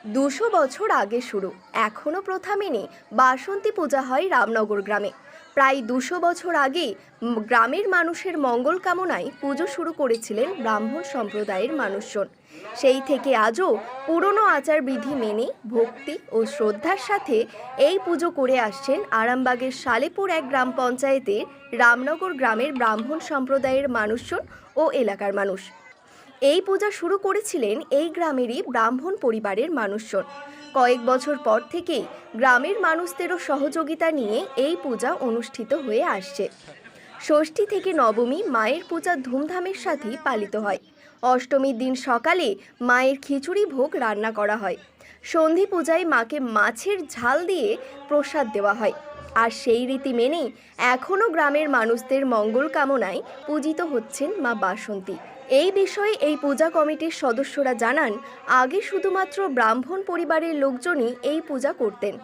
200 বছর আগে শুরু, এখনও প্রথা মেনে বাসন্তী পূজা হয় রামনগর গ্রামে। প্রায় 200 বছর আগে গ্রামের মানুষের মঙ্গল কামনায় পুজো শুরু করেছিলেন ব্রাহ্মণ সম্প্রদায়ের মানুষজন। সেই থেকে আজও পুরনো আচারবিধি মেনে ভক্তি ও শ্রদ্ধার সাথে এই পুজো করে আসছেন আরামবাগের সালেপুর এক গ্রাম পঞ্চায়েতের রামনগর গ্রামের ব্রাহ্মণ সম্প্রদায়ের মানুষজন ও এলাকার মানুষ। এই পূজা শুরু করেছিলেন এই গ্রামেরই ব্রাহ্মণ পরিবারের মানুষজন। কয়েক বছর পর থেকেই গ্রামের মানুষদেরও সহযোগিতা নিয়ে এই পূজা অনুষ্ঠিত হয়ে আসছে। ষষ্ঠী থেকে নবমী মায়ের পূজা ধুমধামের সাথেই পালিত হয়। অষ্টমীর দিন সকালে মায়ের খিচুড়ি ভোগ রান্না করা হয়। সন্ধি পূজায় মাকে মাছের ঝাল দিয়ে প্রসাদ দেওয়া হয়। আর সেই রীতি মেনেই এখনও গ্রামের মানুষদের মঙ্গল কামনায় পূজিত হচ্ছেন মা বাসন্তী। এই বিষয়ে এই পূজা কমিটির সদস্যরা জানান, আগে শুধুমাত্র ব্রাহ্মণ পরিবারের লোকজনই এই পূজা করতেন,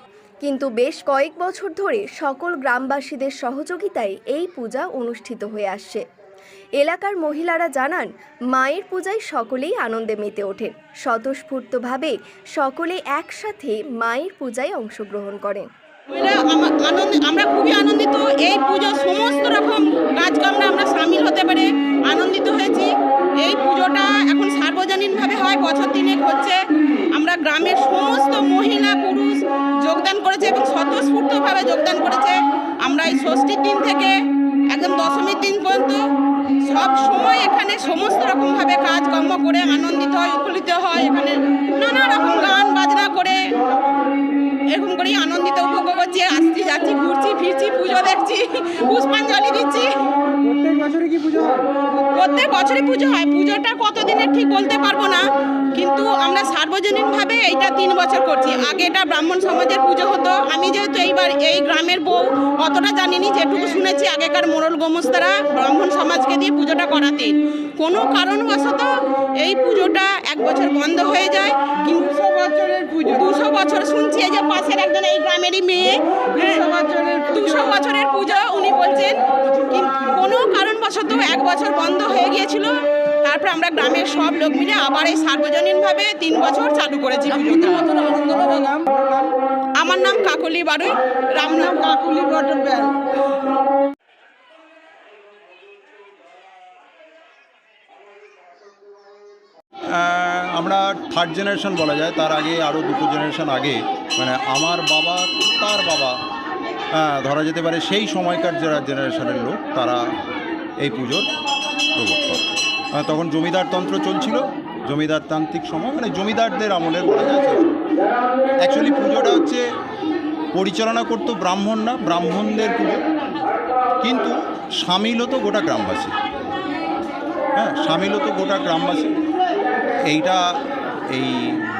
কিন্তু বেশ কয়েক বছর ধরে সকল গ্রামবাসীদের সহযোগিতায় এই পূজা অনুষ্ঠিত হয়ে আসছে। এলাকার মহিলারা জানান, মায়ের পূজায় সকলেই আনন্দে মেতে ওঠেন। স্বতঃস্ফূর্তভাবে সকলে একসাথে মায়ের পূজায় অংশগ্রহণ করেন। আমরা খুবই আনন্দিত। এই পুজোর সমস্ত রকম কাজকর্মে আমরা সামিল হতে পেরে আনন্দিত হয়েছি। এই পুজোটা এখন সার্বজনীনভাবে হয়, বছর দিনেক হচ্ছে। আমরা গ্রামের সমস্ত মহিলা পুরুষ যোগদান করেছে এবং স্বতঃস্ফূর্তভাবে যোগদান করেছে। আমরা এই ষষ্ঠীর দিন থেকে একদম দশমীর দিন পর্যন্ত সব সময় এখানে সমস্ত রকমভাবে কাজকর্ম করে আনন্দিত হয়, উৎফুল্লিত হয়। এখানে নানা রকম গান বাজনা করে এরকম করেই আনন্দিত উপভোগ করছি। আসছি, যাচ্ছি, ঘুরছি ফিরছি, পুজো দেখছি, পুষ্পাঞ্জলি দিচ্ছি। প্রত্যেক বছরই পুজো হয়। পুজোটা কতদিনের ঠিক বলতে পারবো না, কিন্তু আমরা সার্বজনীনভাবে এইটা 3 বছর করছি। আগে এটা ব্রাহ্মণ সমাজের পুজো হতো। আমি যেহেতু এইবার এই গ্রামের বউ, অতটা জানিনি। যেটুকু শুনেছি আগেকার মোড়ল গোমস্তারা ব্রাহ্মণ সমাজকে দিয়ে পুজোটা করাতেন। কোনো কারণবশত এই পুজোটা 1 বছর বন্ধ হয়ে যায়। কিন্তু 200 বছর শুনছি। এই যে পাশের একজন এই গ্রামেরই মেয়ে, 200 বছরের পুজো উনি বলছেন। কোনো কারণবশত 1 বছর বন্ধ হয়ে গিয়েছিল। তারপর আমরা গ্রামের সব লোক মিলে আবার এই সার্বজনীনভাবে 3 বছর চালু করেছি। আমার নাম কাকলি বাড়ুই, রামনাম কাকলি বটনবেল। আমরা 3rd জেনারেশন বলা যায়। তার আগে আরও 2 জেনারেশন আগে, মানে আমার বাবা, তার বাবা, ধরা যেতে পারে সেই সময়কার যারা জেনারেশনের লোক, তারা এই পুজোর প্রবর্তক। তখন জমিদারতন্ত্র চলছিল, জমিদারতান্ত্রিক সময়, মানে জমিদারদের আমলের বলা যায়। অ্যাকচুয়ালি পুজোটা হচ্ছে পরিচালনা করতো ব্রাহ্মণ না, ব্রাহ্মণদের পুজো, কিন্তু সামিল হতো গোটা গ্রামবাসী। সামিল হতো গোটা গ্রামবাসী। এইটা এই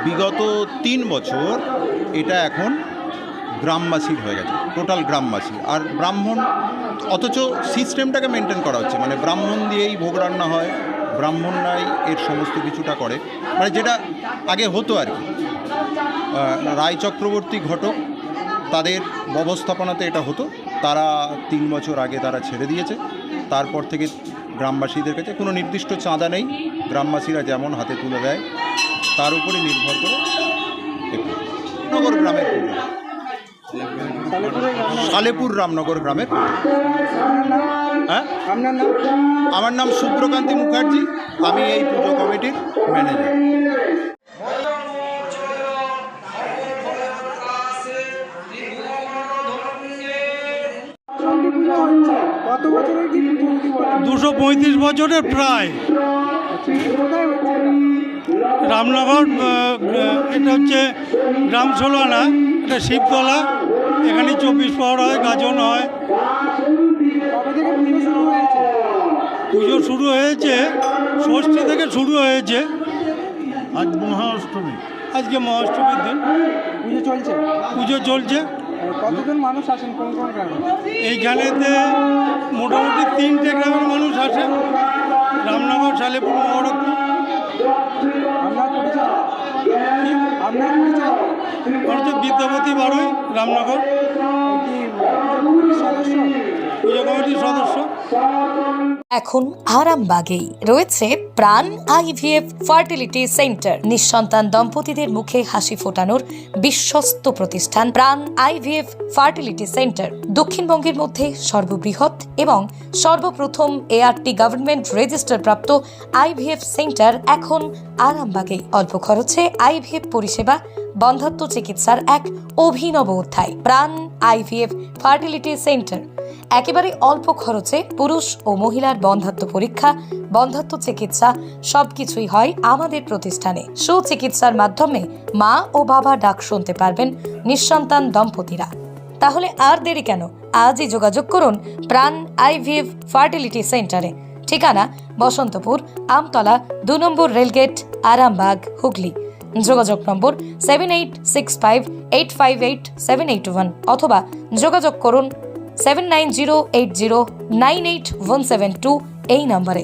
বিগত 3 বছর এটা এখন গ্রামবাসীর হয়ে গেছে, টোটাল গ্রামবাসী। আর ব্রাহ্মণ, অথচ সিস্টেমটাকে মেনটেন করা হচ্ছে, মানে ব্রাহ্মণ দিয়েই ভোগ রান্না হয়, ব্রাহ্মণরাই এর সমস্ত কিছুটা করে, মানে যেটা আগে হতো আর কি। রায় চক্রবর্তী ঘটক, তাদের ব্যবস্থাপনাতে এটা হতো। তারা 3 বছর আগে তারা ছেড়ে দিয়েছে। তারপর থেকে গ্রামবাসীদের কাছে কোনো নির্দিষ্ট চাঁদা নেই। গ্রামবাসীরা যেমন হাতে তুলে দেয় তার উপরে নির্ভর করে রামনগর গ্রামের পুজো, সালেপুর রামনগর গ্রামের। আমার নাম শুভ্রকান্তি মুখার্জি, আমি এই পুজো কমিটির ম্যানেজার। কত বছরের কি 235 বছরের প্রায়। রামনগর, এটা হচ্ছে গ্রাম ষোলানা, এটা শিবতলা। এখানে 24 প্রহর হয়, গাজন হয়। পুজো শুরু হয়েছে ষষ্ঠী থেকে শুরু হয়েছে। আজ মহাষ্টমী, আজকে মহাষ্টমীর দিন পুজো চলছে। কতজন মানুষ আসেন, কোন কোন গ্রামে? এইখানেতে মোটামুটি 3টে গ্রামের মানুষ আসে, রামনগর, সালেপুর, মহরতপুর। আপনার বিদ্যাপতি বাড়ুই, রামনগর, পুজো কমিটির সদস্য। এখন আরামবাগেই রয়েছে প্রাণ আইভিএফ ফার্টিলিটি সেন্টার। নিঃসন্তান দম্পতিদের মুখে হাসি ফোটানোর বিশ্বস্ত প্রতিষ্ঠান প্রাণ আইভিএফ ফার্টিলিটি সেন্টার দক্ষিণবঙ্গের মধ্যে সর্ববৃহৎ এবং সর্বপ্রথম এআরটি গভর্নমেন্ট রেজিস্টার প্রাপ্ত আইভিএফ সেন্টার এখন আরামবাগেই। অল্প খরচে আইভিএফ পরিষেবা, বন্ধাত্ম চিকিৎসার এক অভিনব অধ্যায়। প্রাণ আইভিএফ ফার্টিলিটি সেন্টার একেবারে অল্প খরচে পুরুষ ও মহিলার বন্ধাত্ম পরীক্ষা, বন্ধাত্ম চিকিৎসা সবকিছুই হয় আমাদের প্রতিষ্ঠানে। সুচিকিৎসার মাধ্যমে মা ও বাবা ডাক শুনতে পারবেন নিঃসন্তান দম্পতিরা। তাহলে আর দেরি কেন? আজই যোগাযোগ করুন প্রাণ আইভিএফ ফার্টিলিটি সেন্টারে। ঠিকানা বসন্তপুর, আমতলা, 2 নম্বর রেলগেট, আরামবাগ, হুগলি। যোগাযোগ নম্বর 7865858781 অথবা যোগাযোগ করুন 7908098172 এই নম্বরে।